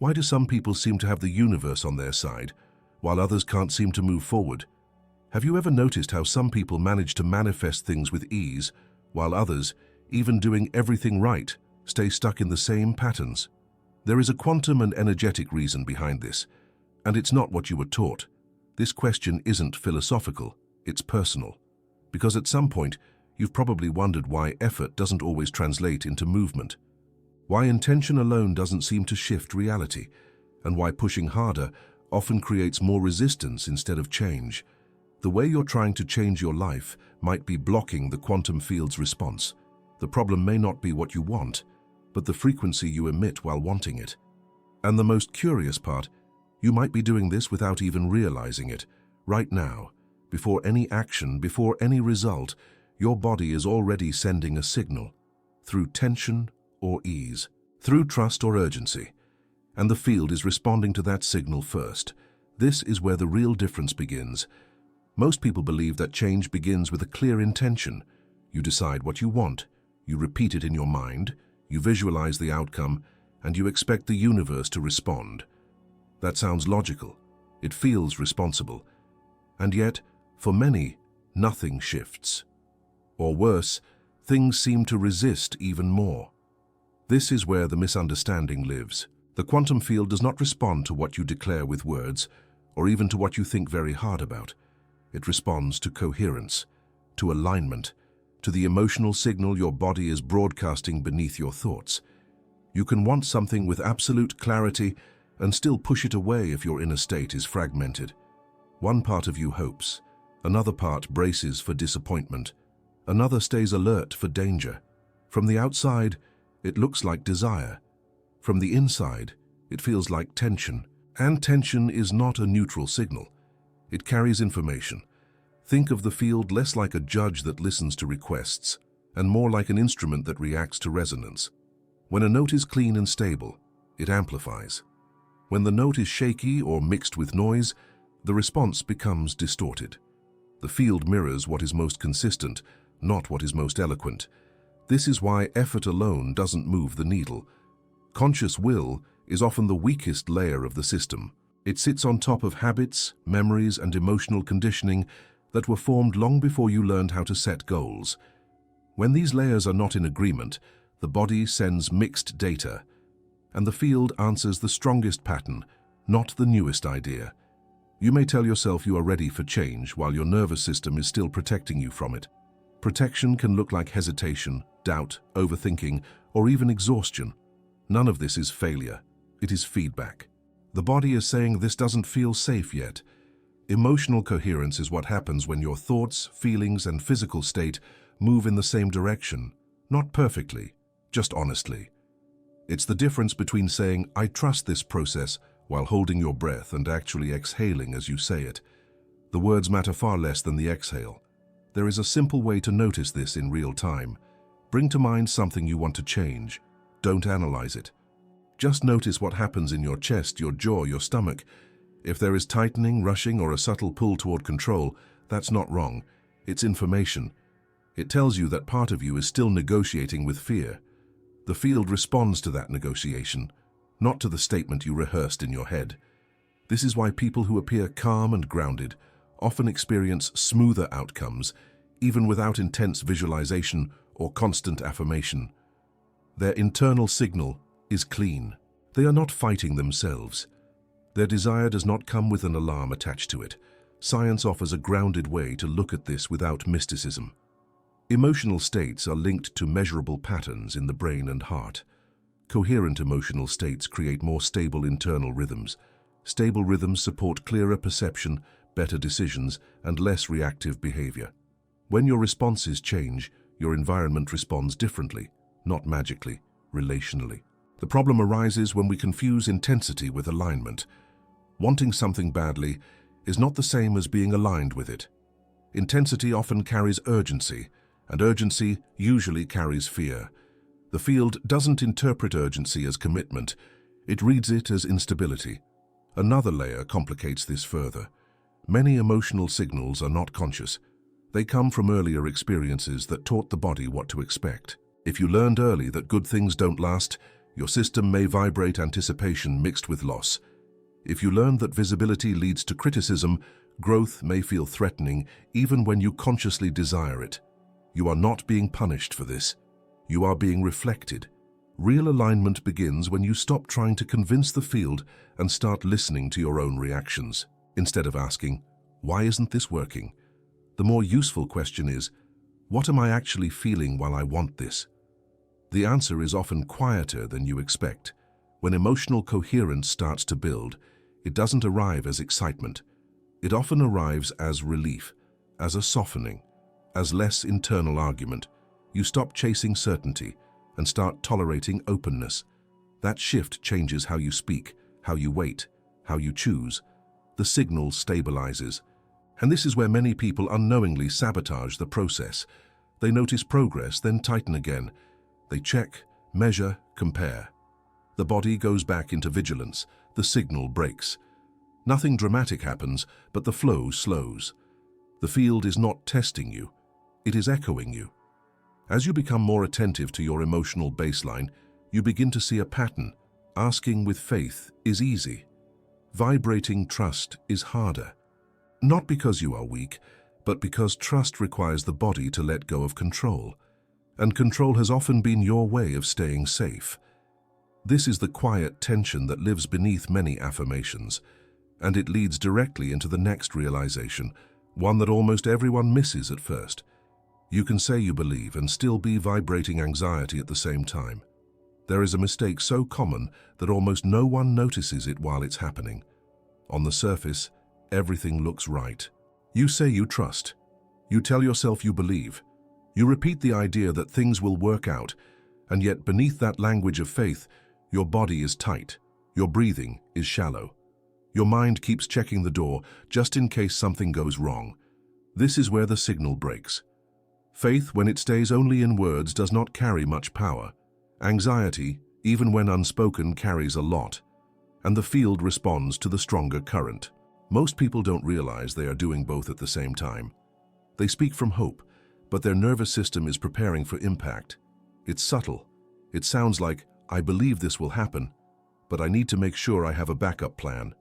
Why do some people seem to have the universe on their side, while others can't seem to move forward? Have you ever noticed how some people manage to manifest things with ease, while others, even doing everything right, stay stuck in the same patterns? There is a quantum and energetic reason behind this, and it's not what you were taught. This question isn't philosophical, it's personal. Because at some point, you've probably wondered why effort doesn't always translate into movement, why intention alone doesn't seem to shift reality, and why pushing harder often creates more resistance instead of change. The way you're trying to change your life might be blocking the quantum field's response. The problem may not be what you want, but the frequency you emit while wanting it. And the most curious part, you might be doing this without even realizing it. Right now, before any action, before any result, your body is already sending a signal, through tension or ease, through trust or urgency. And the field is responding to that signal first. This is where the real difference begins. Most people believe that change begins with a clear intention. You decide what you want, you repeat it in your mind, you visualize the outcome, and you expect the universe to respond. That sounds logical. It feels responsible. And yet, for many, nothing shifts. Or worse, things seem to resist even more. This is where the misunderstanding lives. The quantum field does not respond to what you declare with words, or even to what you think very hard about. It responds to coherence, to alignment, to the emotional signal your body is broadcasting beneath your thoughts. You can want something with absolute clarity and still push it away if your inner state is fragmented. One part of you hopes, another part braces for disappointment, another stays alert for danger. From the outside, it looks like desire. From the inside, it feels like tension. And tension is not a neutral signal. It carries information. Think of the field less like a judge that listens to requests, and more like an instrument that reacts to resonance. When a note is clean and stable, it amplifies. When the note is shaky or mixed with noise, the response becomes distorted. The field mirrors what is most consistent, not what is most eloquent. This is why effort alone doesn't move the needle. Conscious will is often the weakest layer of the system. It sits on top of habits, memories, and emotional conditioning that were formed long before you learned how to set goals. When these layers are not in agreement, the body sends mixed data, and the field answers the strongest pattern, not the newest idea. You may tell yourself you are ready for change while your nervous system is still protecting you from it. Protection can look like hesitation, doubt, overthinking, or even exhaustion. None of this is failure. It is feedback. The body is saying this doesn't feel safe yet. Emotional coherence is what happens when your thoughts, feelings, and physical state move in the same direction. Not perfectly, just honestly. It's the difference between saying, "I trust this process," while holding your breath and actually exhaling as you say it. The words matter far less than the exhale. There is a simple way to notice this in real time. Bring to mind something you want to change. Don't analyze it. Just notice what happens in your chest, your jaw, your stomach. If there is tightening, rushing, or a subtle pull toward control, that's not wrong. It's information. It tells you that part of you is still negotiating with fear. The field responds to that negotiation, not to the statement you rehearsed in your head. This is why people who appear calm and grounded often experience smoother outcomes, even without intense visualization or constant affirmation. Their internal signal is clean. They are not fighting themselves. Their desire does not come with an alarm attached to it. Science offers a grounded way to look at this without mysticism. Emotional states are linked to measurable patterns in the brain and heart. Coherent emotional states create more stable internal rhythms. Stable rhythms support clearer perception, better decisions, and less reactive behavior. When your responses change, your environment responds differently, not magically, relationally. The problem arises when we confuse intensity with alignment. Wanting something badly is not the same as being aligned with it. Intensity often carries urgency, and urgency usually carries fear. The field doesn't interpret urgency as commitment, it reads it as instability. Another layer complicates this further. Many emotional signals are not conscious. They come from earlier experiences that taught the body what to expect. If you learned early that good things don't last, Your system may vibrate anticipation mixed with loss. If you learn that visibility leads to criticism, growth may feel threatening even when you consciously desire it. You are not being punished for this. You are being reflected. Real alignment begins when you stop trying to convince the field and start listening to your own reactions. Instead of asking, "Why isn't this working?" the more useful question is, "What am I actually feeling while I want this?" The answer is often quieter than you expect. When emotional coherence starts to build, it doesn't arrive as excitement. It often arrives as relief, as a softening, as less internal argument. You stop chasing certainty and start tolerating openness. That shift changes how you speak, how you wait, how you choose. The signal stabilizes. And this is where many people unknowingly sabotage the process. They notice progress, then tighten again. They check, measure, compare. The body goes back into vigilance. The signal breaks. Nothing dramatic happens, but the flow slows. The field is not testing you. It is echoing you. As you become more attentive to your emotional baseline, you begin to see a pattern. Asking with faith is easy. Vibrating trust is harder. Not because you are weak, but because trust requires the body to let go of control. And control has often been your way of staying safe. This is the quiet tension that lives beneath many affirmations, and it leads directly into the next realization, one that almost everyone misses at first. You can say you believe and still be vibrating anxiety at the same time. There is a mistake so common that almost no one notices it while it's happening. On the surface, everything looks right. You say you trust. You tell yourself you believe. You repeat the idea that things will work out, and yet beneath that language of faith, your body is tight. Your breathing is shallow. Your mind keeps checking the door just in case something goes wrong. This is where the signal breaks. Faith, when it stays only in words, does not carry much power. Anxiety, even when unspoken, carries a lot, and the field responds to the stronger current. Most people don't realize they are doing both at the same time. They speak from hope, but their nervous system is preparing for impact. It's subtle. It sounds like, "I believe this will happen, but I need to make sure I have a backup plan."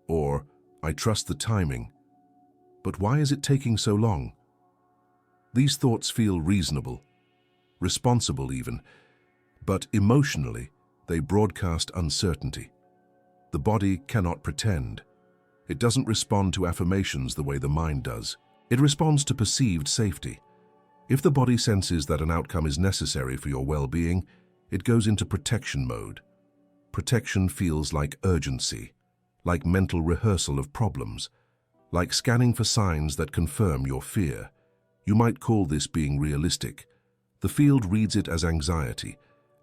Or, "I trust the timing, but why is it taking so long?" These thoughts feel reasonable, responsible even, but emotionally, they broadcast uncertainty. The body cannot pretend. It doesn't respond to affirmations the way the mind does. It responds to perceived safety. If the body senses that an outcome is necessary for your well-being, it goes into protection mode. Protection feels like urgency, like mental rehearsal of problems, like scanning for signs that confirm your fear. You might call this being realistic. The field reads it as anxiety.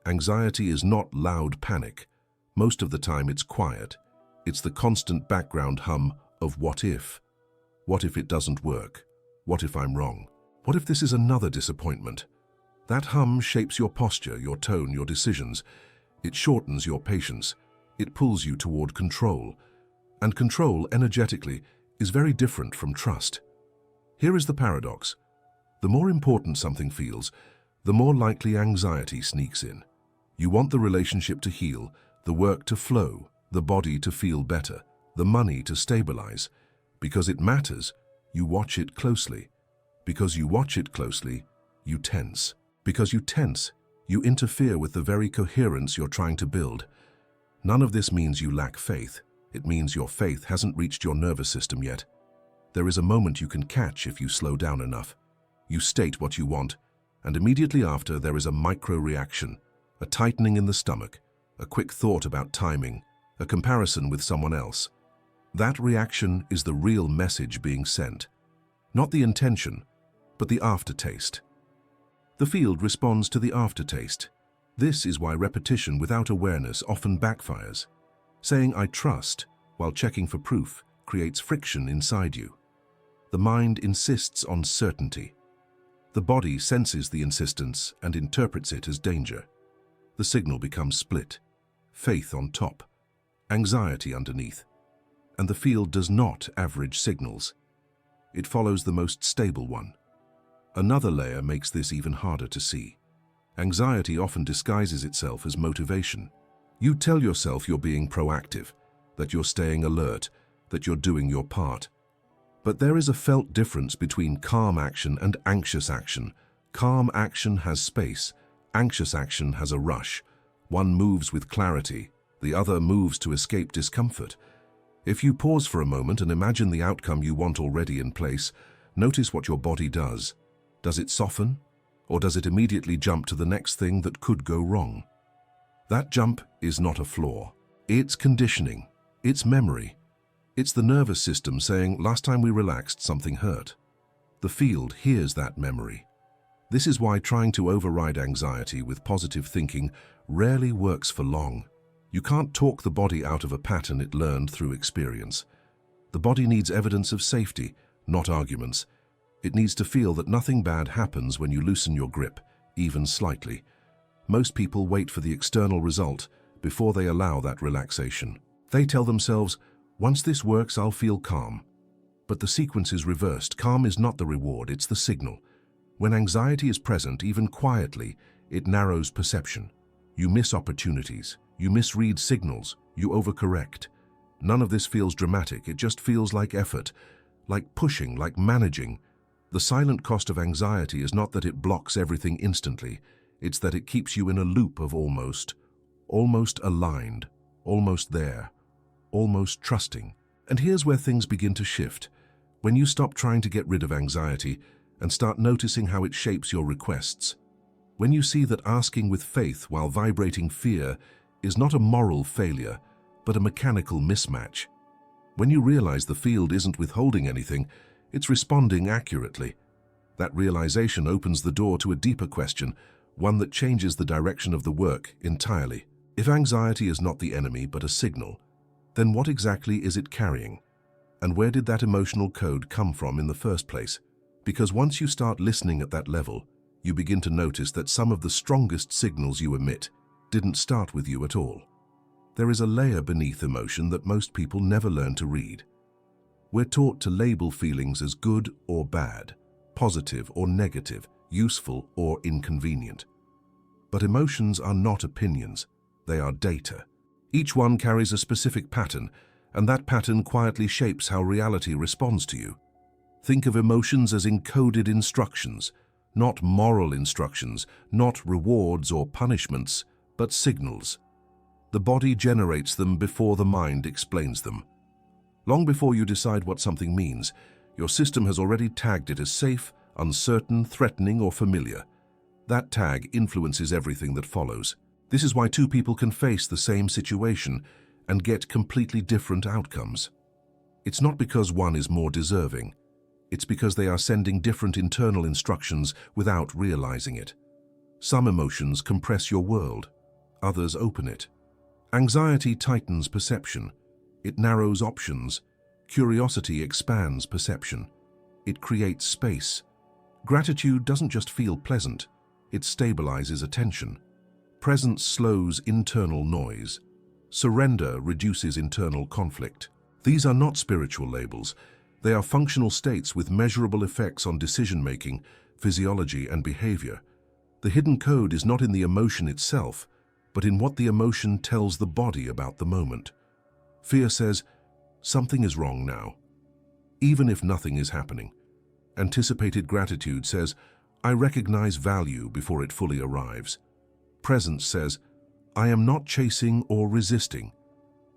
Anxiety is not loud panic. Most of the time it's quiet. It's the constant background hum of what if. What if it doesn't work? What if I'm wrong? What if this is another disappointment? That hum shapes your posture, your tone, your decisions. It shortens your patience. It pulls you toward control. And control, energetically, is very different from trust. Here is the paradox. The more important something feels, the more likely anxiety sneaks in. You want the relationship to heal, the work to flow, the body to feel better, the money to stabilize. Because it matters, you watch it closely. Because you watch it closely, you tense. Because you tense, you interfere with the very coherence you're trying to build. None of this means you lack faith. It means your faith hasn't reached your nervous system yet. There is a moment you can catch if you slow down enough. You state what you want, and immediately after there is a micro-reaction, a tightening in the stomach, a quick thought about timing, a comparison with someone else. That reaction is the real message being sent. Not the intention, but the aftertaste. The field responds to the aftertaste. This is why repetition without awareness often backfires. Saying "I trust" while checking for proof creates friction inside you. The mind insists on certainty. The body senses the insistence and interprets it as danger. The signal becomes split. Faith on top, anxiety underneath. And the field does not average signals. It follows the most stable one. Another layer makes this even harder to see. Anxiety often disguises itself as motivation. You tell yourself you're being proactive, that you're staying alert, that you're doing your part. But there is a felt difference between calm action and anxious action. Calm action has space, anxious action has a rush. One moves with clarity, the other moves to escape discomfort. If you pause for a moment and imagine the outcome you want already in place, notice what your body does. Does it soften? Or does it immediately jump to the next thing that could go wrong? That jump is not a flaw. It's conditioning. It's memory. It's the nervous system saying, last time we relaxed, something hurt. The field hears that memory. This is why trying to override anxiety with positive thinking rarely works for long. You can't talk the body out of a pattern it learned through experience. The body needs evidence of safety, not arguments. It needs to feel that nothing bad happens when you loosen your grip, even slightly. Most people wait for the external result before they allow that relaxation. They tell themselves, once this works, I'll feel calm. But the sequence is reversed. Calm is not the reward, it's the signal. When anxiety is present, even quietly, it narrows perception. You miss opportunities, you misread signals, you overcorrect. None of this feels dramatic, it just feels like effort, like pushing, like managing. The silent cost of anxiety is not that it blocks everything instantly, it's that it keeps you in a loop of almost aligned, almost there, almost trusting. And here's where things begin to shift. When you stop trying to get rid of anxiety and start noticing how it shapes your requests. When you see that asking with faith while vibrating fear is not a moral failure, but a mechanical mismatch. When you realize the field isn't withholding anything, it's responding accurately. That realization opens the door to a deeper question, one that changes the direction of the work entirely. If anxiety is not the enemy but a signal, then what exactly is it carrying? And where did that emotional code come from in the first place? Because once you start listening at that level, you begin to notice that some of the strongest signals you emit didn't start with you at all. There is a layer beneath emotion that most people never learn to read. We're taught to label feelings as good or bad, positive or negative, useful or inconvenient. But emotions are not opinions, they are data. Each one carries a specific pattern, and that pattern quietly shapes how reality responds to you. Think of emotions as encoded instructions, not moral instructions, not rewards or punishments, but signals. The body generates them before the mind explains them. Long before you decide what something means, your system has already tagged it as safe, uncertain, threatening, or familiar. That tag influences everything that follows. This is why two people can face the same situation and get completely different outcomes. It's not because one is more deserving. It's because they are sending different internal instructions without realizing it. Some emotions compress your world, others open it. Anxiety tightens perception. It narrows options. Curiosity expands perception. It creates space. Gratitude doesn't just feel pleasant, it stabilizes attention. Presence slows internal noise. Surrender reduces internal conflict. These are not spiritual labels. They are functional states with measurable effects on decision-making, physiology, and behavior. The hidden code is not in the emotion itself, but in what the emotion tells the body about the moment. Fear says, something is wrong now, even if nothing is happening. Anticipated gratitude says, I recognize value before it fully arrives. Presence says, I am not chasing or resisting.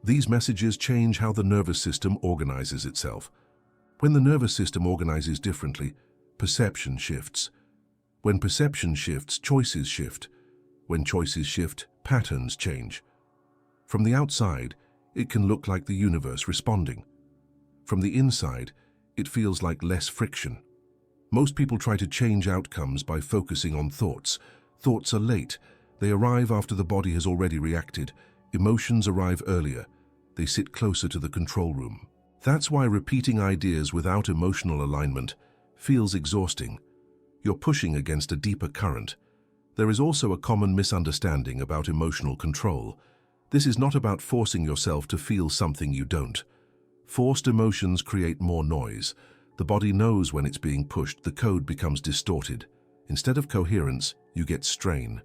These messages change how the nervous system organizes itself. When the nervous system organizes differently, perception shifts. When perception shifts, choices shift. When choices shift, patterns change. From the outside, it can look like the universe responding. From the inside, it feels like less friction. Most people try to change outcomes by focusing on thoughts. Thoughts are late. They arrive after the body has already reacted. Emotions arrive earlier. They sit closer to the control room. That's why repeating ideas without emotional alignment feels exhausting. You're pushing against a deeper current. There is also a common misunderstanding about emotional control. This is not about forcing yourself to feel something you don't. Forced emotions create more noise. The body knows when it's being pushed, the code becomes distorted. Instead of coherence, you get strain.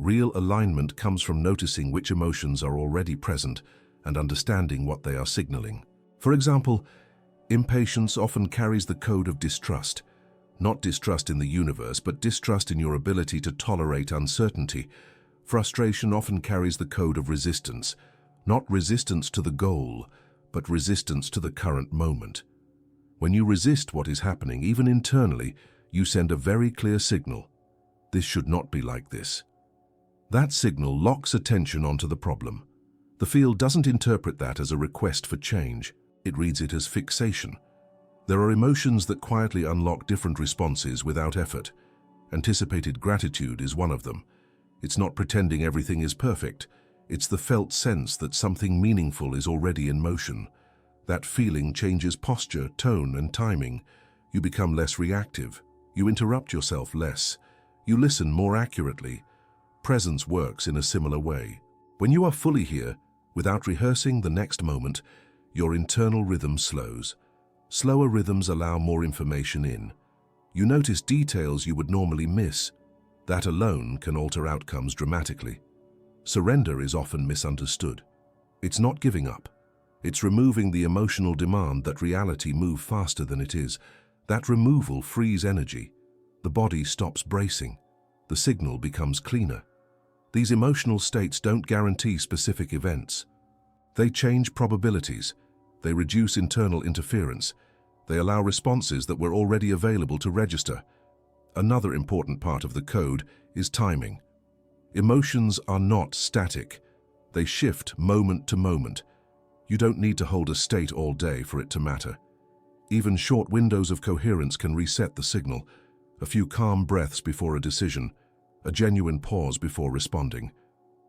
Real alignment comes from noticing which emotions are already present and understanding what they are signaling. For example, impatience often carries the code of distrust. Not distrust in the universe, but distrust in your ability to tolerate uncertainty. Frustration often carries the code of resistance. Not resistance to the goal, but resistance to the current moment. When you resist what is happening, even internally, you send a very clear signal. This should not be like this. That signal locks attention onto the problem. The field doesn't interpret that as a request for change. It reads it as fixation. There are emotions that quietly unlock different responses without effort. Anticipated gratitude is one of them. It's not pretending everything is perfect. It's the felt sense that something meaningful is already in motion. That feeling changes posture, tone, and timing. You become less reactive. You interrupt yourself less. You listen more accurately. Presence works in a similar way. When you are fully here, without rehearsing the next moment, your internal rhythm slows. Slower rhythms allow more information in. You notice details you would normally miss. That alone can alter outcomes dramatically. Surrender is often misunderstood. It's not giving up. It's removing the emotional demand that reality move faster than it is. That removal frees energy. The body stops bracing. The signal becomes cleaner. These emotional states don't guarantee specific events. They change probabilities. They reduce internal interference. They allow responses that were already available to register. Another important part of the code is timing. Emotions are not static. They shift moment to moment. You don't need to hold a state all day for it to matter. Even short windows of coherence can reset the signal. A few calm breaths before a decision, a genuine pause before responding,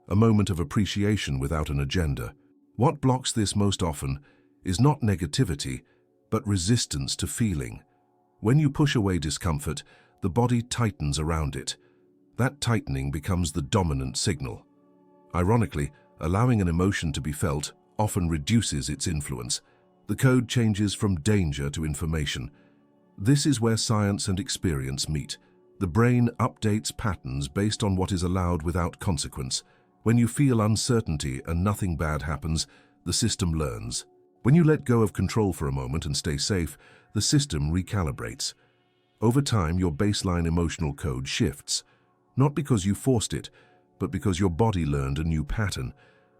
a moment of appreciation without an agenda. What blocks this most often is not negativity, but resistance to feeling. When you push away discomfort, the body tightens around it. That tightening becomes the dominant signal. Ironically, allowing an emotion to be felt often reduces its influence. The code changes from danger to information. This is where science and experience meet. The brain updates patterns based on what is allowed without consequence. When you feel uncertainty and nothing bad happens, the system learns. When you let go of control for a moment and stay safe, the system recalibrates. Over time, your baseline emotional code shifts, not because you forced it, but because your body learned a new pattern.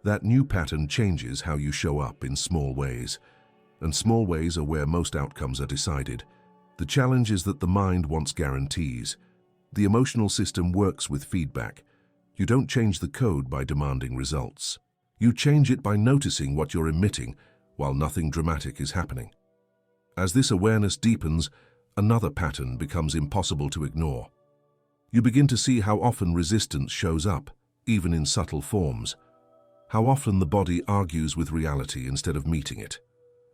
That new pattern changes how you show up in small ways. And small ways are where most outcomes are decided. The challenge is that the mind wants guarantees. The emotional system works with feedback. You don't change the code by demanding results. You change it by noticing what you're emitting while nothing dramatic is happening. As this awareness deepens, another pattern becomes impossible to ignore. You begin to see how often resistance shows up, even in subtle forms. How often the body argues with reality instead of meeting it.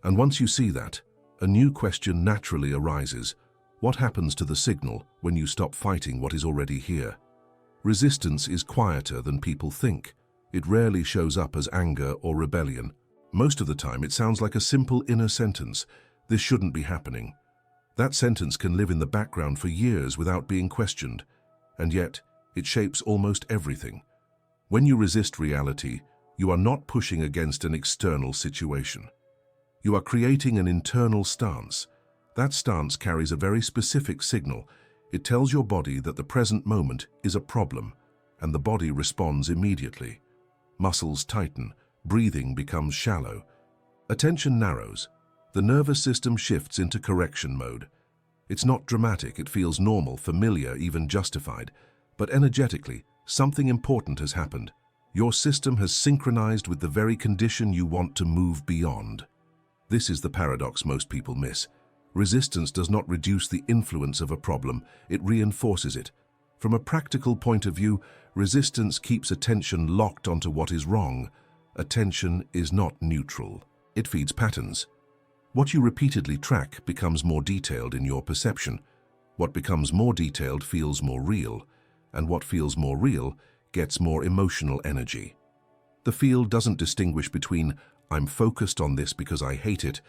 And once you see that, a new question naturally arises. What happens to the signal when you stop fighting what is already here? Resistance is quieter than people think. It rarely shows up as anger or rebellion. Most of the time, it sounds like a simple inner sentence. This shouldn't be happening. That sentence can live in the background for years without being questioned. And yet, it shapes almost everything. When you resist reality, you are not pushing against an external situation. You are creating an internal stance. That stance carries a very specific signal. It tells your body that the present moment is a problem, and the body responds immediately. Muscles tighten, breathing becomes shallow. Attention narrows. The nervous system shifts into correction mode. It's not dramatic, it feels normal, familiar, even justified. But energetically, something important has happened. Your system has synchronized with the very condition you want to move beyond. This is the paradox most people miss. Resistance does not reduce the influence of a problem, it reinforces it. From a practical point of view, resistance keeps attention locked onto what is wrong. Attention is not neutral. It feeds patterns. What you repeatedly track becomes more detailed in your perception. What becomes more detailed feels more real, and what feels more real gets more emotional energy. The field doesn't distinguish between "I'm focused on this because I hate it"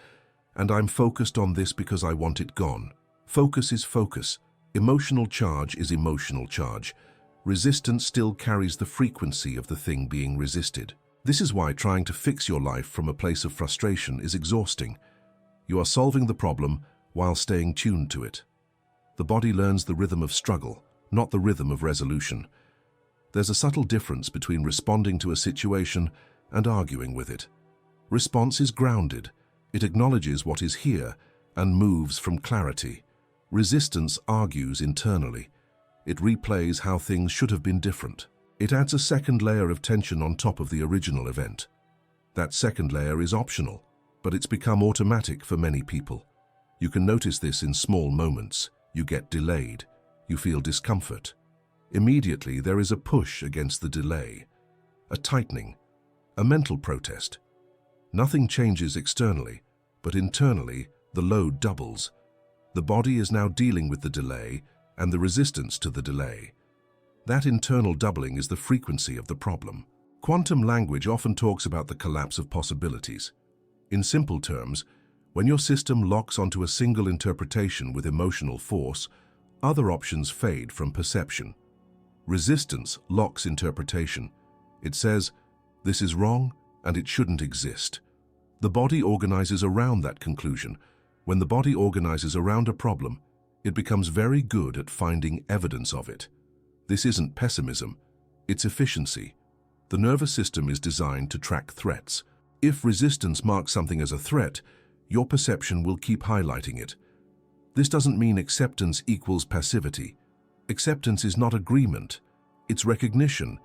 and "I'm focused on this because I want it gone." Focus is focus. Emotional charge is emotional charge. resistance still carries the frequency of the thing being resisted. This is why trying to fix your life from a place of frustration is exhausting. You are solving the problem while staying tuned to it. The body learns the rhythm of struggle, not the rhythm of resolution. There's a subtle difference between responding to a situation and arguing with it. Response is grounded. It acknowledges what is here and moves from clarity. Resistance argues internally. It replays how things should have been different. It adds a second layer of tension on top of the original event. That second layer is optional, but it's become automatic for many people. You can notice this in small moments. You get delayed. You feel discomfort. Immediately, there is a push against the delay, a tightening, a mental protest. Nothing changes externally, but internally, the load doubles. The body is now dealing with the delay and the resistance to the delay. That internal doubling is the frequency of the problem. Quantum language often talks about the collapse of possibilities. In simple terms, when your system locks onto a single interpretation with emotional force, other options fade from perception. Resistance locks interpretation. It says, this is wrong and it shouldn't exist. The body organizes around that conclusion. When the body organizes around a problem, it becomes very good at finding evidence of it. This isn't pessimism, it's efficiency. The nervous system is designed to track threats. If resistance marks something as a threat, your perception will keep highlighting it. This doesn't mean acceptance equals passivity. Acceptance is not agreement, it's recognition.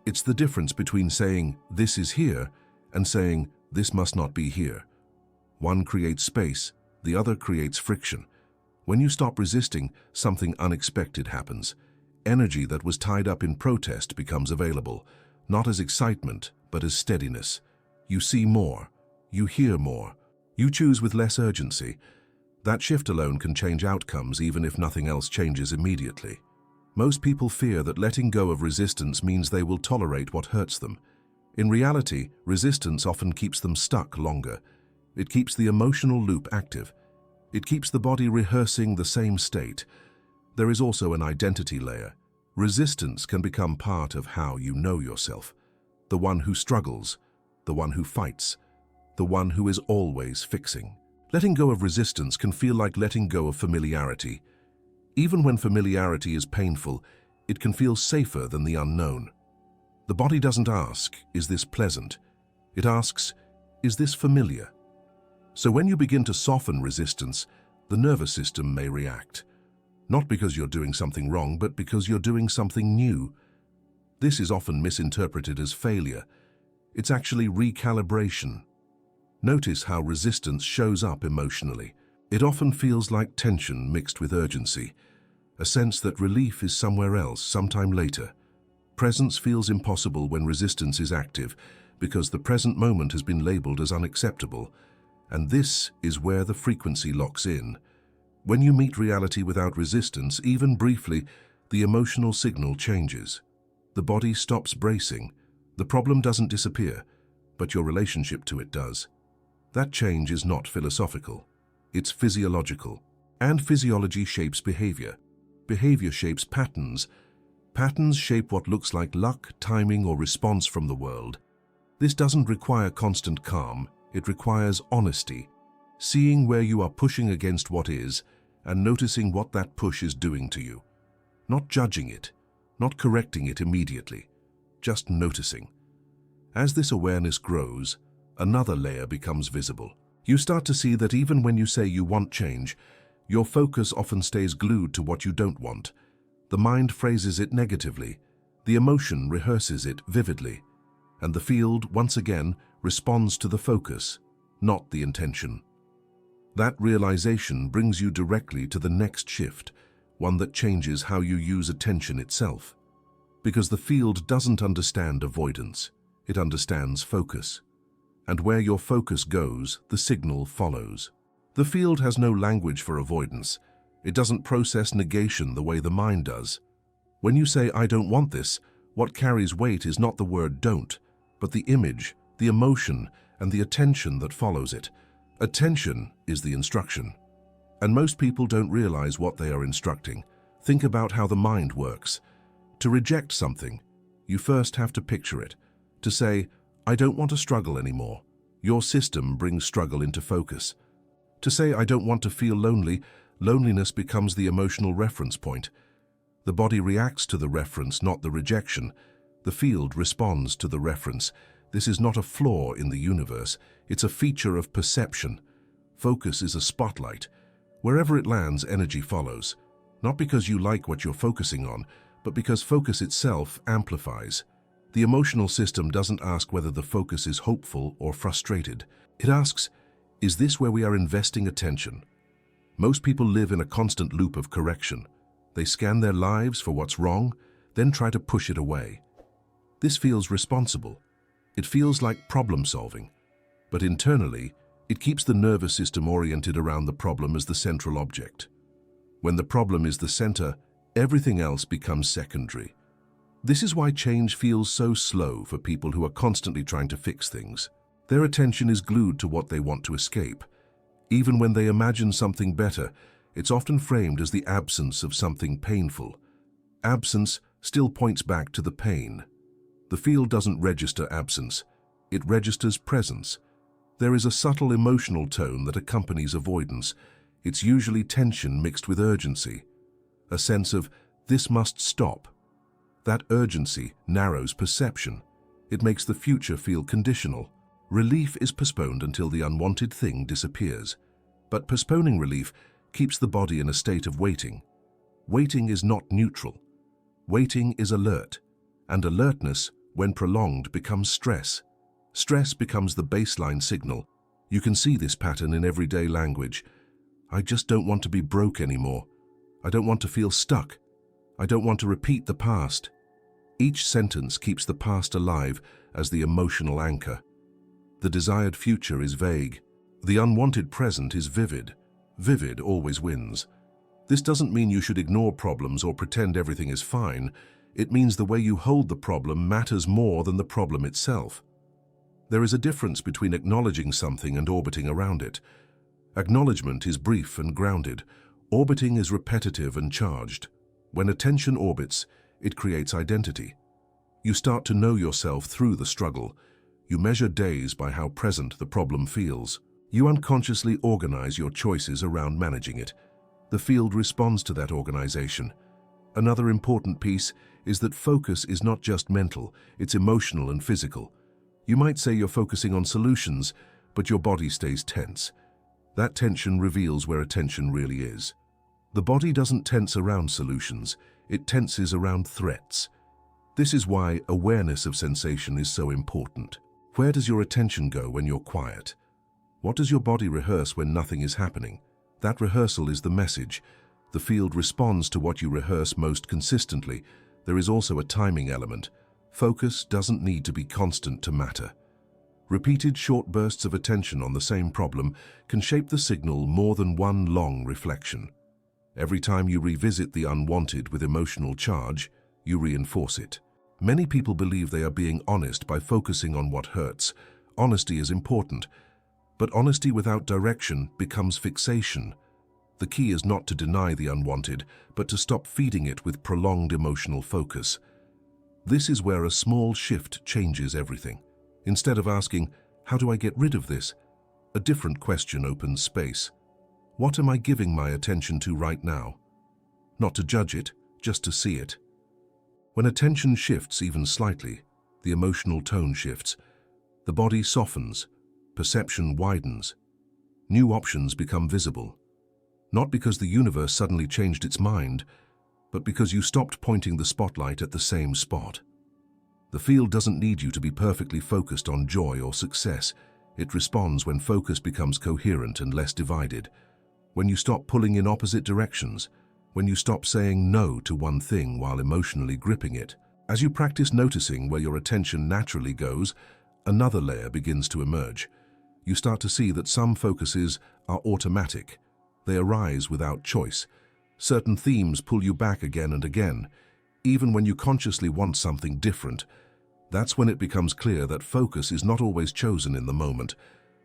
It's the difference between saying, this is here, and saying, this must not be here. One creates space, the other creates friction. When you stop resisting, something unexpected happens. Energy that was tied up in protest becomes available, not as excitement, but as steadiness. You see more, you hear more, you choose with less urgency. That shift alone can change outcomes even if nothing else changes immediately. Most people fear that letting go of resistance means they will tolerate what hurts them. In reality, resistance often keeps them stuck longer. It keeps the emotional loop active. It keeps the body rehearsing the same state. There is also an identity layer. Resistance can become part of how you know yourself. The one who struggles, the one who fights, the one who is always fixing. Letting go of resistance can feel like letting go of familiarity. Even when familiarity is painful, it can feel safer than the unknown. The body doesn't ask, is this pleasant? It asks, is this familiar? So when you begin to soften resistance, the nervous system may react. Not because you're doing something wrong, but because you're doing something new. This is often misinterpreted as failure. It's actually recalibration. Notice how resistance shows up emotionally. It often feels like tension mixed with urgency, a sense that relief is somewhere else, sometime later. Presence feels impossible when resistance is active, because the present moment has been labeled as unacceptable. And this is where the frequency locks in. When you meet reality without resistance, even briefly, the emotional signal changes. The body stops bracing. The problem doesn't disappear, but your relationship to it does. That change is not philosophical. It's physiological. And physiology shapes behavior. Behavior shapes patterns. Patterns shape what looks like luck, timing, or response from the world. This doesn't require constant calm. It requires honesty, seeing where you are pushing against what is and noticing what that push is doing to you. Not judging it, not correcting it immediately, just noticing. As this awareness grows, another layer becomes visible. You start to see that even when you say you want change, your focus often stays glued to what you don't want. The mind phrases it negatively, the emotion rehearses it vividly, and the field, once again, responds to the focus, not the intention. That realization brings you directly to the next shift, one that changes how you use attention itself. Because the field doesn't understand avoidance, it understands focus. And where your focus goes, the signal follows. The field has no language for avoidance. It doesn't process negation the way the mind does. When you say, I don't want this, what carries weight is not the word don't, but the image, the emotion, and the attention that follows it. Attention is the instruction. And most people don't realize what they are instructing. Think about how the mind works. To reject something, you first have to picture it. To say, I don't want to struggle anymore, your system brings struggle into focus. To say, I don't want to feel lonely, loneliness becomes the emotional reference point. The body reacts to the reference, not the rejection. The field responds to the reference. This is not a flaw in the universe, it's a feature of perception. Focus is a spotlight. Wherever it lands, energy follows. Not because you like what you're focusing on, but because focus itself amplifies. The emotional system doesn't ask whether the focus is hopeful or frustrated. It asks, is this where we are investing attention? Most people live in a constant loop of correction. They scan their lives for what's wrong, then try to push it away. This feels responsible. It feels like problem solving. But internally, it keeps the nervous system oriented around the problem as the central object. When the problem is the center, everything else becomes secondary. This is why change feels so slow for people who are constantly trying to fix things. Their attention is glued to what they want to escape. Even when they imagine something better, it's often framed as the absence of something painful. Absence still points back to the pain. The field doesn't register absence, it registers presence. There is a subtle emotional tone that accompanies avoidance. It's usually tension mixed with urgency. A sense of, this must stop. That urgency narrows perception. It makes the future feel conditional. Relief is postponed until the unwanted thing disappears. But postponing relief keeps the body in a state of waiting. Waiting is not neutral. Waiting is alert. And alertness, when prolonged, becomes stress. Stress becomes the baseline signal. You can see this pattern in everyday language. I just don't want to be broke anymore. I don't want to feel stuck. I don't want to repeat the past. Each sentence keeps the past alive as the emotional anchor. The desired future is vague. The unwanted present is vivid. Vivid always wins. This doesn't mean you should ignore problems or pretend everything is fine. It means the way you hold the problem matters more than the problem itself. There is a difference between acknowledging something and orbiting around it. Acknowledgement is brief and grounded. Orbiting is repetitive and charged. When attention orbits, it creates identity. You start to know yourself through the struggle. You measure days by how present the problem feels. You unconsciously organize your choices around managing it. The field responds to that organization. Another important piece is that focus is not just mental, it's emotional and physical. You might say you're focusing on solutions, but your body stays tense. That tension reveals where attention really is. The body doesn't tense around solutions, it tenses around threats. This is why awareness of sensation is so important. Where does your attention go when you're quiet? What does your body rehearse when nothing is happening? That rehearsal is the message. The field responds to what you rehearse most consistently. There is also a timing element. Focus doesn't need to be constant to matter. Repeated short bursts of attention on the same problem can shape the signal more than one long reflection. Every time you revisit the unwanted with emotional charge, you reinforce it. Many people believe they are being honest by focusing on what hurts. Honesty is important, but honesty without direction becomes fixation. The key is not to deny the unwanted, but to stop feeding it with prolonged emotional focus. This is where a small shift changes everything. Instead of asking, how do I get rid of this? A different question opens space. What am I giving my attention to right now? Not to judge it, just to see it. When attention shifts even slightly, the emotional tone shifts. The body softens, perception widens. New options become visible. Not because the universe suddenly changed its mind, but because you stopped pointing the spotlight at the same spot. The field doesn't need you to be perfectly focused on joy or success. It responds when focus becomes coherent and less divided. When you stop pulling in opposite directions. When you stop saying no to one thing while emotionally gripping it. As you practice noticing where your attention naturally goes, another layer begins to emerge. You start to see that some focuses are automatic. They arise without choice. Certain themes pull you back again and again, even when you consciously want something different. That's when it becomes clear that focus is not always chosen in the moment.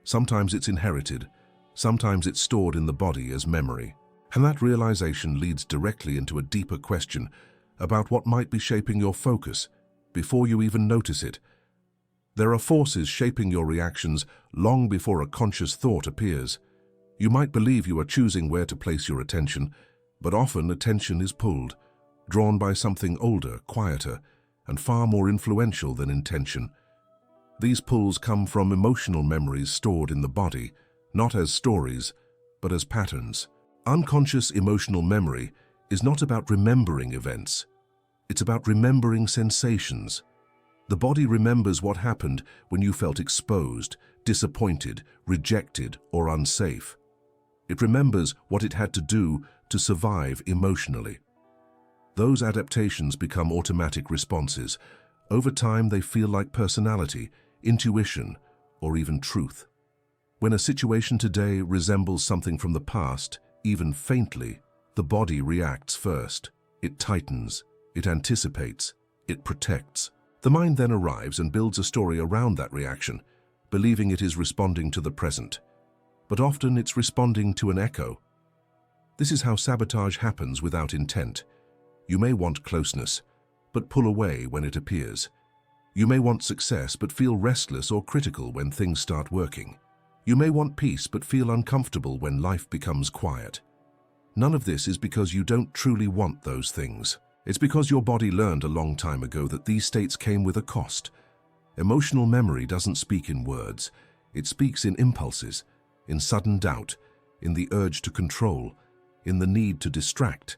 Sometimes it's inherited, sometimes it's stored in the body as memory. And that realization leads directly into a deeper question. about what might be shaping your focus before you even notice it. There are forces shaping your reactions long before a conscious thought appears. You might believe you are choosing where to place your attention, but often attention is pulled, drawn by something older, quieter, and far more influential than intention. These pulls come from emotional memories stored in the body, not as stories, but as patterns. Unconscious emotional memory is not about remembering events. It's about remembering sensations. The body remembers what happened when you felt exposed, disappointed, rejected, or unsafe. It remembers what it had to do to survive emotionally. Those adaptations become automatic responses. Over time, they feel like personality, intuition, or even truth. When a situation today resembles something from the past, even faintly, the body reacts first. It tightens, it anticipates, it protects. The mind then arrives and builds a story around that reaction, believing it is responding to the present. But often it's responding to an echo. This is how sabotage happens without intent. You may want closeness, but pull away when it appears. You may want success, but feel restless or critical when things start working. You may want peace, but feel uncomfortable when life becomes quiet. None of this is because you don't truly want those things. It's because your body learned a long time ago that these states came with a cost. Emotional memory doesn't speak in words. It speaks in impulses, in sudden doubt, in the urge to control, in the need to distract.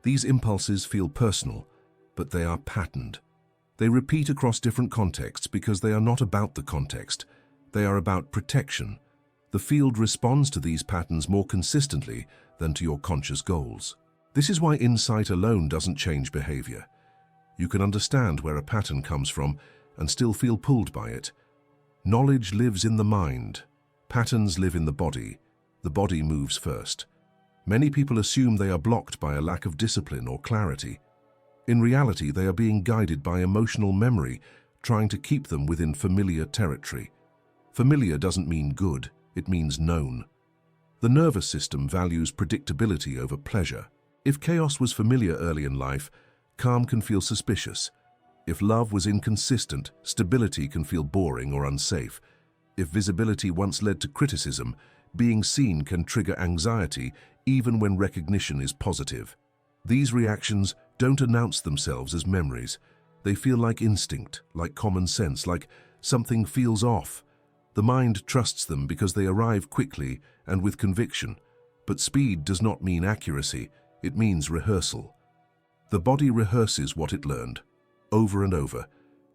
These impulses feel personal, but they are patterned. They repeat across different contexts because they are not about the context. They are about protection. The field responds to these patterns more consistently than to your conscious goals. This is why insight alone doesn't change behavior. You can understand where a pattern comes from and still feel pulled by it. Knowledge lives in the mind. Patterns live in the body. The body moves first. Many people assume they are blocked by a lack of discipline or clarity. In reality, they are being guided by emotional memory, trying to keep them within familiar territory. Familiar doesn't mean good, it means known. The nervous system values predictability over pleasure. If chaos was familiar early in life, calm can feel suspicious. If love was inconsistent, stability can feel boring or unsafe. If visibility once led to criticism, being seen can trigger anxiety even when recognition is positive. These reactions don't announce themselves as memories. They feel like instinct, like common sense, like something feels off. The mind trusts them because they arrive quickly and with conviction. But speed does not mean accuracy, it means rehearsal. The body rehearses what it learned, over and over,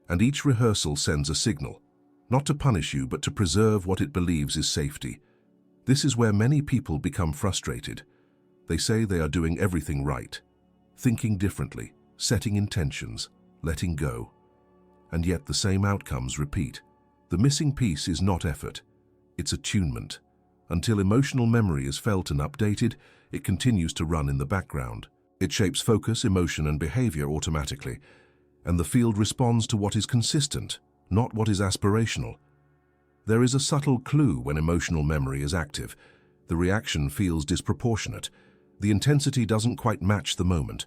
and each rehearsal sends a signal, not to punish you but to preserve what it believes is safety. This is where many people become frustrated. They say they are doing everything right, thinking differently, setting intentions, letting go. And yet the same outcomes repeat. The missing piece is not effort, it's attunement. Until emotional memory is felt and updated, it continues to run in the background. It shapes focus, emotion, and behavior automatically, and the field responds to what is consistent, not what is aspirational. There is a subtle clue when emotional memory is active. The reaction feels disproportionate. The intensity doesn't quite match the moment.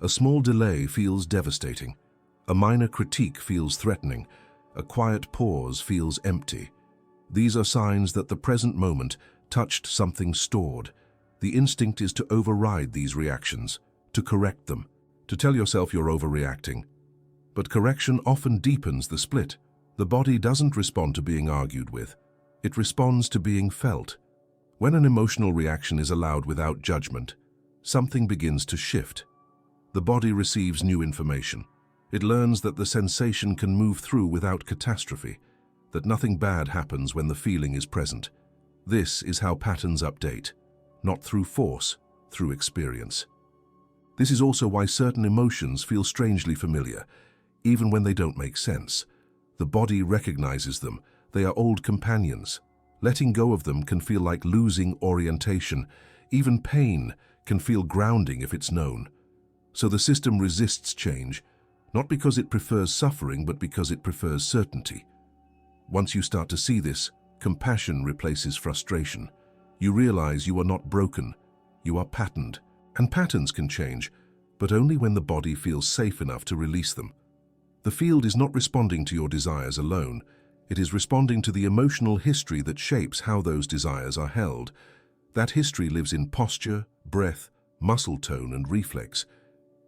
A small delay feels devastating. A minor critique feels threatening. A quiet pause feels empty. These are signs that the present moment touched something stored. The instinct is to override these reactions, to correct them, to tell yourself you're overreacting. But correction often deepens the split. The body doesn't respond to being argued with. It responds to being felt. When an emotional reaction is allowed without judgment, something begins to shift. The body receives new information. It learns that the sensation can move through without catastrophe, that nothing bad happens when the feeling is present. This is how patterns update, not through force, through experience. This is also why certain emotions feel strangely familiar, even when they don't make sense. The body recognizes them. They are old companions. Letting go of them can feel like losing orientation. Even pain can feel grounding if it's known. So the system resists change, not because it prefers suffering, but because it prefers certainty. Once you start to see this, compassion replaces frustration. You realize you are not broken, you are patterned. And patterns can change, but only when the body feels safe enough to release them. The field is not responding to your desires alone. It is responding to the emotional history that shapes how those desires are held. That history lives in posture, breath, muscle tone, and reflex.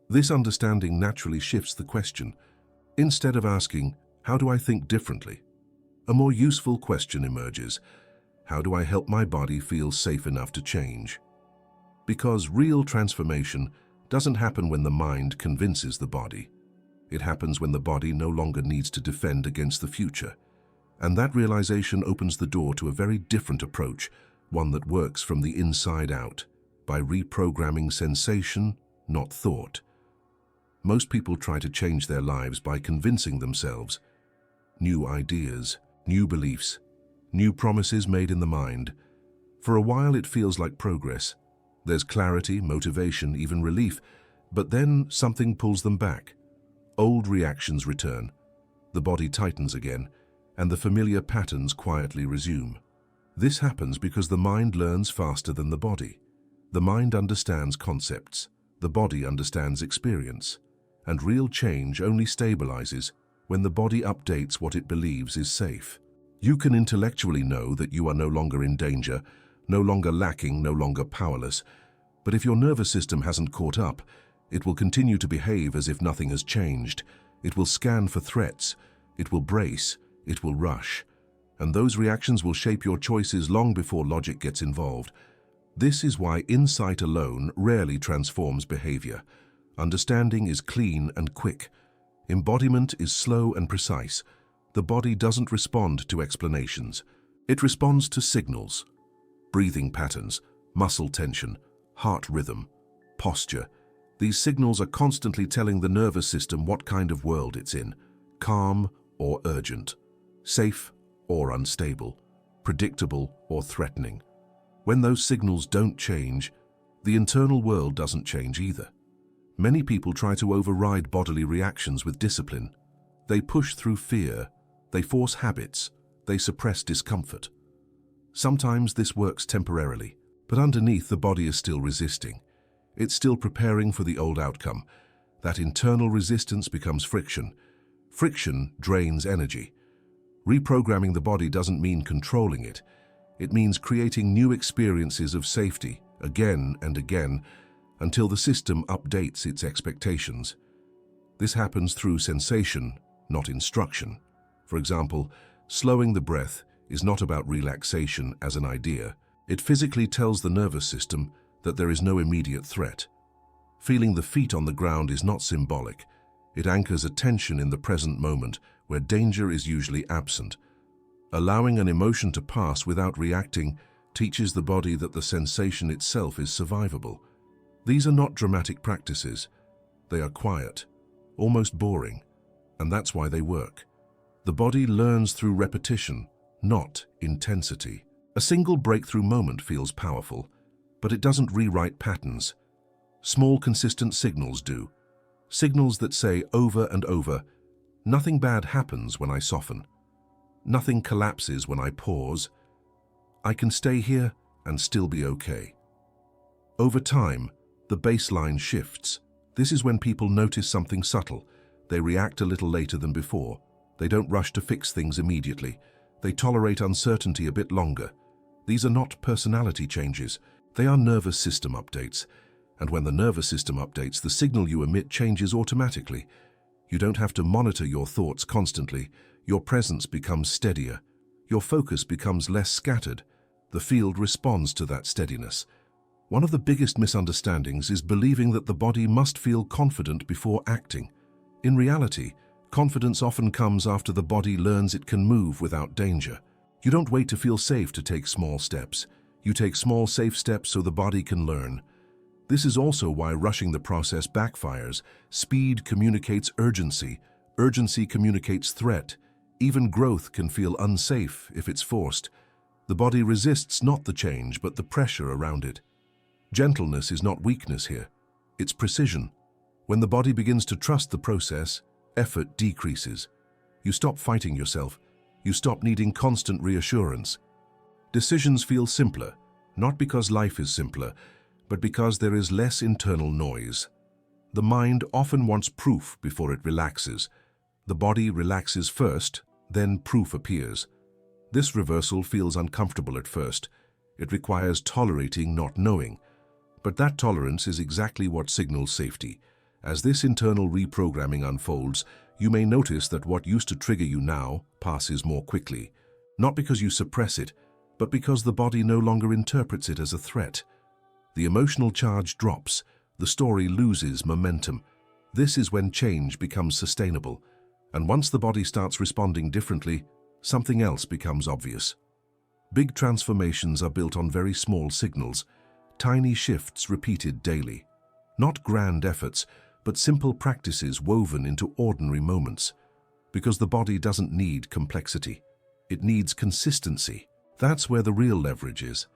This understanding naturally shifts the question. Instead of asking, "How do I think differently?" a more useful question emerges. How do I help my body feel safe enough to change? Because real transformation doesn't happen when the mind convinces the body. It happens when the body no longer needs to defend against the future. And that realization opens the door to a very different approach, one that works from the inside out, by reprogramming sensation, not thought. Most people try to change their lives by convincing themselves. New ideas, new beliefs, new promises made in the mind. For a while it feels like progress. There's clarity, motivation, even relief, but then something pulls them back. Old reactions return, the body tightens again, and the familiar patterns quietly resume. This happens because the mind learns faster than the body. The mind understands concepts, the body understands experience, and real change only stabilizes when the body updates what it believes is safe. You can intellectually know that you are no longer in danger, no longer lacking, no longer powerless, but if your nervous system hasn't caught up, it will continue to behave as if nothing has changed. It will scan for threats, it will brace, it will rush, and those reactions will shape your choices long before logic gets involved. This is why insight alone rarely transforms behavior. Understanding is clean and quick. Embodiment is slow and precise. The body doesn't respond to explanations. It responds to signals. Breathing patterns, muscle tension, heart rhythm, posture. These signals are constantly telling the nervous system what kind of world it's in, calm or urgent, safe or unstable, predictable or threatening. When those signals don't change, the internal world doesn't change either. Many people try to override bodily reactions with discipline. They push through fear, they force habits, they suppress discomfort. Sometimes this works temporarily, but underneath the body is still resisting. It's still preparing for the old outcome. That internal resistance becomes friction. Friction drains energy. Reprogramming the body doesn't mean controlling it. It means creating new experiences of safety, again and again, until the system updates its expectations. This happens through sensation, not instruction. For example, slowing the breath is not about relaxation as an idea. It physically tells the nervous system that there is no immediate threat. Feeling the feet on the ground is not symbolic. It anchors attention in the present moment, where danger is usually absent. Allowing an emotion to pass without reacting teaches the body that the sensation itself is survivable. These are not dramatic practices. They are quiet, almost boring, and that's why they work. The body learns through repetition, not intensity. A single breakthrough moment feels powerful, but it doesn't rewrite patterns. Small, consistent signals do. Signals that say over and over, nothing bad happens when I soften. Nothing collapses when I pause. I can stay here and still be okay. Over time, the baseline shifts. This is when people notice something subtle. They react a little later than before. They don't rush to fix things immediately. They tolerate uncertainty a bit longer. These are not personality changes. They are nervous system updates. And when the nervous system updates, the signal you emit changes automatically. You don't have to monitor your thoughts constantly. Your presence becomes steadier. Your focus becomes less scattered. The field responds to that steadiness. One of the biggest misunderstandings is believing that the body must feel confident before acting. In reality, confidence often comes after the body learns it can move without danger. You don't wait to feel safe to take small steps. You take small, safe steps so the body can learn. This is also why rushing the process backfires. Speed communicates urgency. Urgency communicates threat. Even growth can feel unsafe if it's forced. The body resists not the change, but the pressure around it. Gentleness is not weakness here. It's precision. When the body begins to trust the process, effort decreases. You stop fighting yourself. You stop needing constant reassurance. Decisions feel simpler, not because life is simpler, but because there is less internal noise. The mind often wants proof before it relaxes. The body relaxes first, then proof appears. This reversal feels uncomfortable at first. It requires tolerating not knowing. But that tolerance is exactly what signals safety. As this internal reprogramming unfolds, you may notice that what used to trigger you now passes more quickly. Not because you suppress it, but because the body no longer interprets it as a threat. The emotional charge drops, the story loses momentum. This is when change becomes sustainable. And once the body starts responding differently, something else becomes obvious. Big transformations are built on very small signals, tiny shifts repeated daily. Not grand efforts, but simple practices woven into ordinary moments. Because the body doesn't need complexity. It needs consistency. That's where the real leverage is.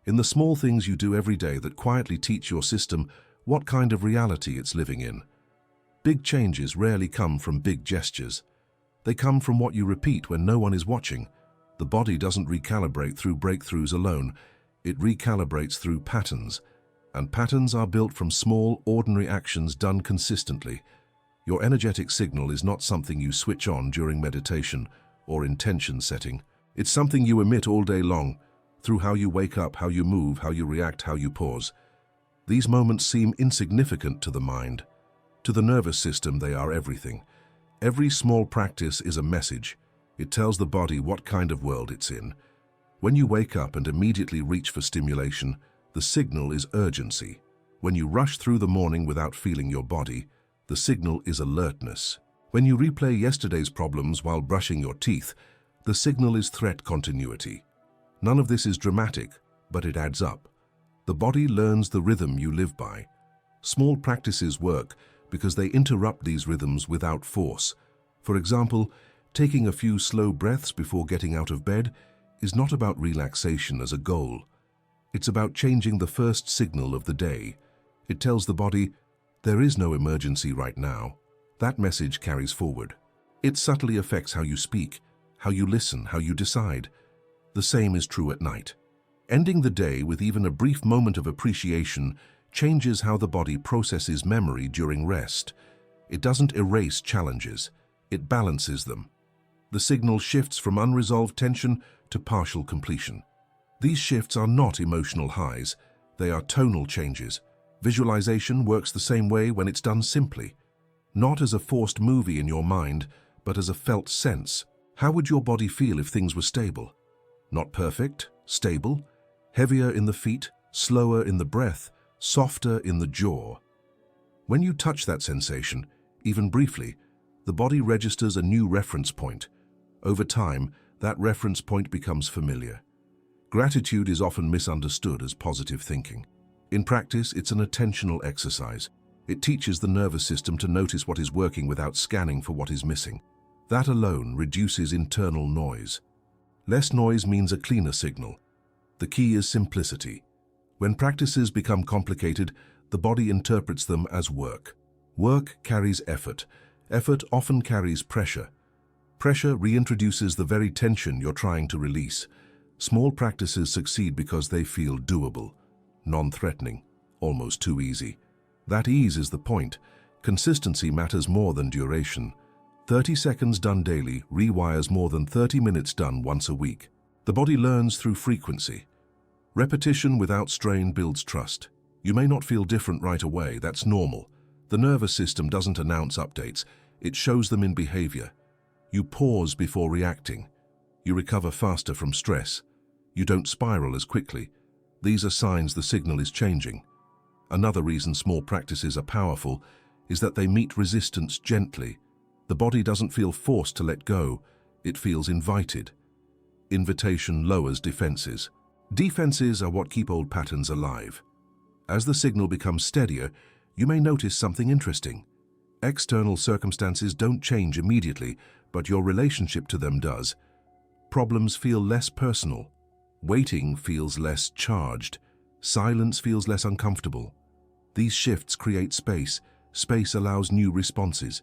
In the small things you do every day that quietly teach your system what kind of reality it's living in. Big changes rarely come from big gestures. They come from what you repeat when no one is watching. The body doesn't recalibrate through breakthroughs alone. It recalibrates through patterns. And patterns are built from small, ordinary actions done consistently. Your energetic signal is not something you switch on during meditation or intention setting. It's something you emit all day long, through how you wake up, how you move, how you react, how you pause. These moments seem insignificant to the mind. To the nervous system, they are everything. Every small practice is a message. It tells the body what kind of world it's in. When you wake up and immediately reach for stimulation, the signal is urgency. When you rush through the morning without feeling your body, the signal is alertness. When you replay yesterday's problems while brushing your teeth, the signal is threat continuity. None of this is dramatic, but it adds up. The body learns the rhythm you live by. Small practices work because they interrupt these rhythms without force. For example, taking a few slow breaths before getting out of bed is not about relaxation as a goal. It's about changing the first signal of the day. It tells the body, there is no emergency right now. That message carries forward. It subtly affects how you speak, how you listen, how you decide. The same is true at night. Ending the day with even a brief moment of appreciation changes how the body processes memory during rest. It doesn't erase challenges, it balances them. The signal shifts from unresolved tension to partial completion. These shifts are not emotional highs, they are tonal changes. Visualization works the same way when it's done simply. Not as a forced movie in your mind, but as a felt sense. How would your body feel if things were stable? Not perfect, stable, heavier in the feet, slower in the breath, softer in the jaw. When you touch that sensation, even briefly, the body registers a new reference point. Over time, that reference point becomes familiar. Gratitude is often misunderstood as positive thinking. In practice, it's an attentional exercise. It teaches the nervous system to notice what is working without scanning for what is missing. That alone reduces internal noise. Less noise means a cleaner signal. The key is simplicity. When practices become complicated, the body interprets them as work. Work carries effort. Effort often carries pressure. Pressure reintroduces the very tension you're trying to release. Small practices succeed because they feel doable, non-threatening, almost too easy. That ease is the point. Consistency matters more than duration. 30 seconds done daily rewires more than 30 minutes done once a week. The body learns through frequency. Repetition without strain builds trust. You may not feel different right away, that's normal. The nervous system doesn't announce updates, it shows them in behavior. You pause before reacting. You recover faster from stress. You don't spiral as quickly. These are signs the signal is changing. Another reason small practices are powerful is that they meet resistance gently. The body doesn't feel forced to let go, it feels invited. Invitation lowers defenses. Defenses are what keep old patterns alive. As the signal becomes steadier, you may notice something interesting. External circumstances don't change immediately, but your relationship to them does. Problems feel less personal. Waiting feels less charged. Silence feels less uncomfortable. These shifts create space. Space allows new responses.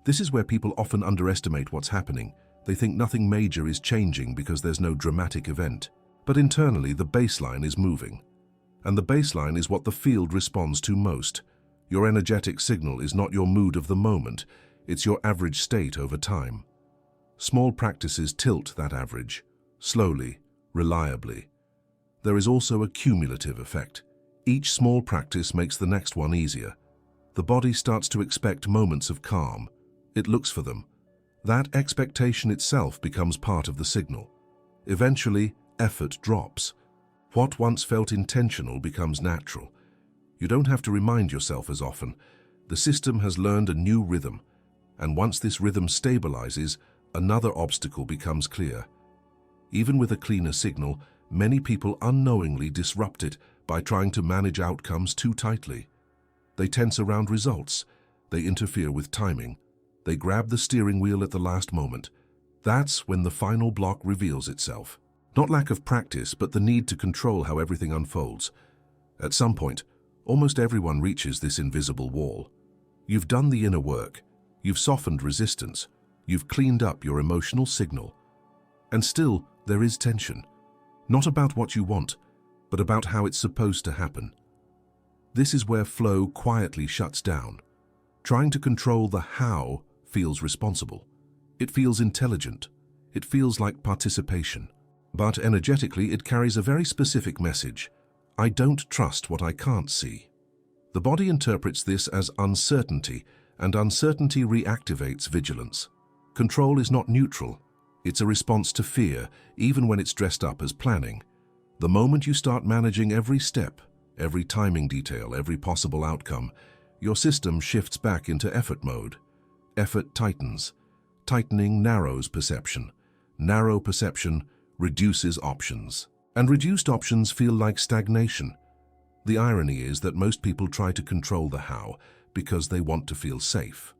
This is where people often underestimate what's happening. They think nothing major is changing because there's no dramatic event. But internally, the baseline is moving. And the baseline is what the field responds to most. Your energetic signal is not your mood of the moment, it's your average state over time. Small practices tilt that average, slowly, reliably. There is also a cumulative effect. Each small practice makes the next one easier. The body starts to expect moments of calm. It looks for them. That expectation itself becomes part of the signal. Eventually, effort drops. What once felt intentional becomes natural. You don't have to remind yourself as often. The system has learned a new rhythm, and once this rhythm stabilizes, another obstacle becomes clear. Even with a cleaner signal, many people unknowingly disrupt it by trying to manage outcomes too tightly. They tense around results. They interfere with timing. They grab the steering wheel at the last moment. That's when the final block reveals itself. Not lack of practice, but the need to control how everything unfolds. At some point, almost everyone reaches this invisible wall. You've done the inner work. You've softened resistance. You've cleaned up your emotional signal. And still, there is tension. Not about what you want, but about how it's supposed to happen. This is where flow quietly shuts down. Trying to control the how feels responsible. It feels intelligent. It feels like participation. But energetically, it carries a very specific message. I don't trust what I can't see. The body interprets this as uncertainty, and uncertainty reactivates vigilance. Control is not neutral. It's a response to fear, even when it's dressed up as planning. The moment you start managing every step, every timing detail, every possible outcome, your system shifts back into effort mode. Effort tightens. Tightening narrows perception. Narrow perception reduces options. And reduced options feel like stagnation. The irony is that most people try to control the how because they want to feel safe.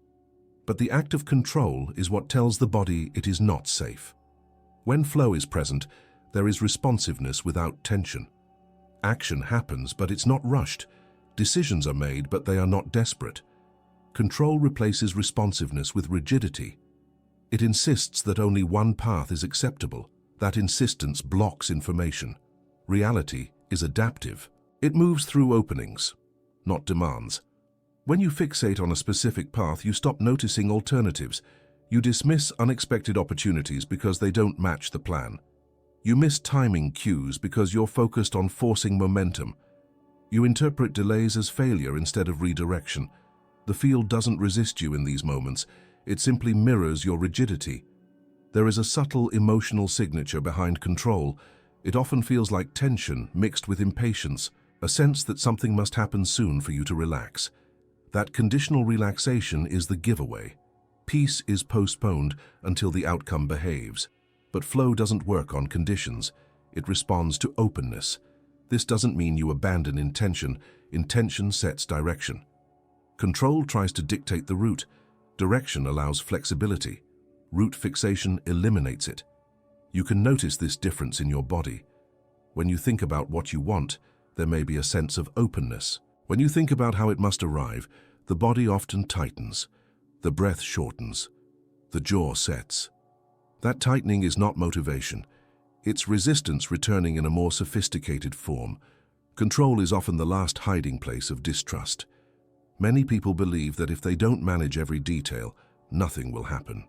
But the act of control is what tells the body it is not safe. When flow is present, there is responsiveness without tension. Action happens, but it's not rushed. Decisions are made, but they are not desperate. Control replaces responsiveness with rigidity. It insists that only one path is acceptable. That insistence blocks information. Reality is adaptive. It moves through openings, not demands. When you fixate on a specific path, you stop noticing alternatives. You dismiss unexpected opportunities because they don't match the plan. You miss timing cues because you're focused on forcing momentum. You interpret delays as failure instead of redirection. The field doesn't resist you in these moments. It simply mirrors your rigidity. There is a subtle emotional signature behind control. It often feels like tension mixed with impatience, a sense that something must happen soon for you to relax. That conditional relaxation is the giveaway. Peace is postponed until the outcome behaves. But flow doesn't work on conditions. It responds to openness. This doesn't mean you abandon intention. Intention sets direction. Control tries to dictate the route. Direction allows flexibility. Route fixation eliminates it. You can notice this difference in your body. When you think about what you want, there may be a sense of openness. When you think about how it must arrive, the body often tightens. The breath shortens. The jaw sets. That tightening is not motivation. It's resistance returning in a more sophisticated form. Control is often the last hiding place of distrust. Many people believe that if they don't manage every detail, nothing will happen.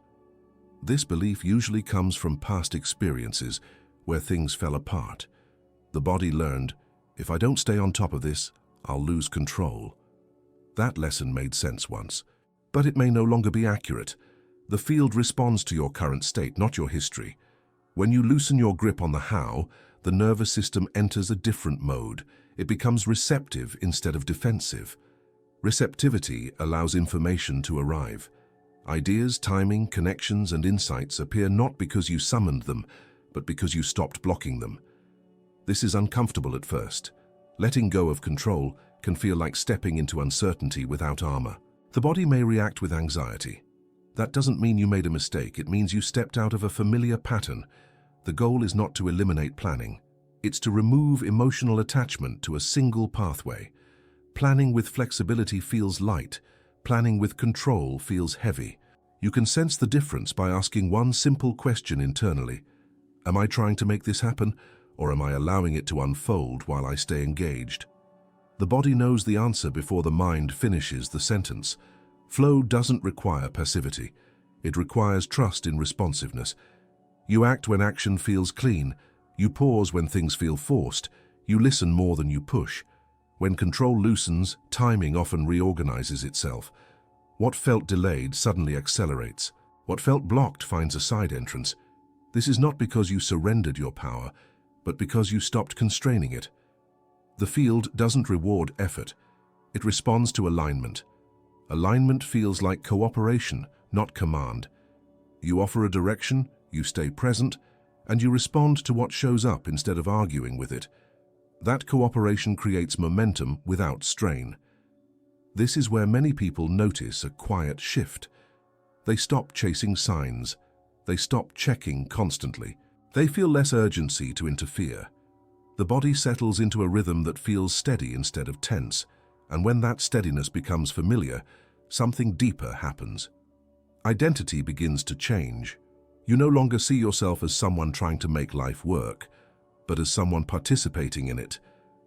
This belief usually comes from past experiences where things fell apart. The body learned, if I don't stay on top of this, I'll lose control. That lesson made sense once, but it may no longer be accurate. The field responds to your current state, not your history. When you loosen your grip on the how, the nervous system enters a different mode. It becomes receptive instead of defensive. Receptivity allows information to arrive. Ideas, timing, connections, and insights appear not because you summoned them, but because you stopped blocking them. This is uncomfortable at first. Letting go of control can feel like stepping into uncertainty without armor. The body may react with anxiety. That doesn't mean you made a mistake. It means you stepped out of a familiar pattern. The goal is not to eliminate planning. It's to remove emotional attachment to a single pathway. Planning with flexibility feels light. Planning with control feels heavy. You can sense the difference by asking one simple question internally. Am I trying to make this happen, or am I allowing it to unfold while I stay engaged? The body knows the answer before the mind finishes the sentence. Flow doesn't require passivity. It requires trust in responsiveness. You act when action feels clean. You pause when things feel forced. You listen more than you push. When control loosens, timing often reorganizes itself. What felt delayed suddenly accelerates. What felt blocked finds a side entrance. This is not because you surrendered your power, but because you stopped constraining it. The field doesn't reward effort. It responds to alignment. Alignment feels like cooperation, not command. You offer a direction, you stay present, and you respond to what shows up instead of arguing with it. That cooperation creates momentum without strain. This is where many people notice a quiet shift. They stop chasing signs. They stop checking constantly. They feel less urgency to interfere. The body settles into a rhythm that feels steady instead of tense, and when that steadiness becomes familiar, something deeper happens. Identity begins to change. You no longer see yourself as someone trying to make life work, but as someone participating in it.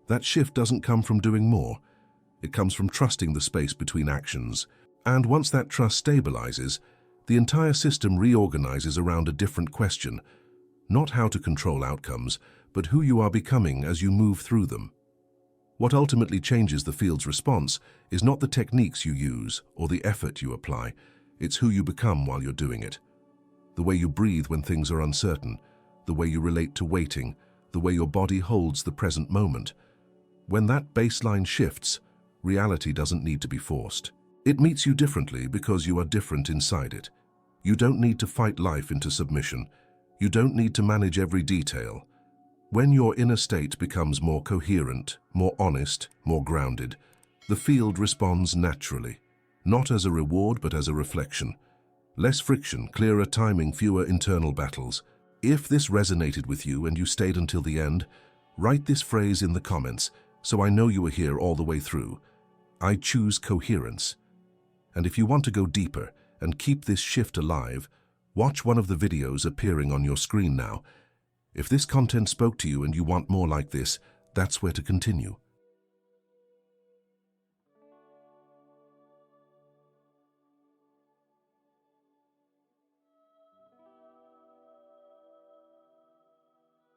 That shift doesn't come from doing more. It comes from trusting the space between actions. And once that trust stabilizes, the entire system reorganizes around a different question. Not how to control outcomes, but who you are becoming as you move through them. What ultimately changes the field's response is not the techniques you use or the effort you apply. It's who you become while you're doing it. The way you breathe when things are uncertain, the way you relate to waiting, the way your body holds the present moment. When that baseline shifts, reality doesn't need to be forced. It meets you differently because you are different inside it. You don't need to fight life into submission. You don't need to manage every detail. When your inner state becomes more coherent, more honest, more grounded, the field responds naturally, not as a reward but as a reflection. Less friction, clearer timing, fewer internal battles. If this resonated with you and you stayed until the end, write this phrase in the comments so I know you were here all the way through. I choose coherence. And if you want to go deeper and keep this shift alive, watch one of the videos appearing on your screen now. If this content spoke to you and you want more like this, that's where to continue.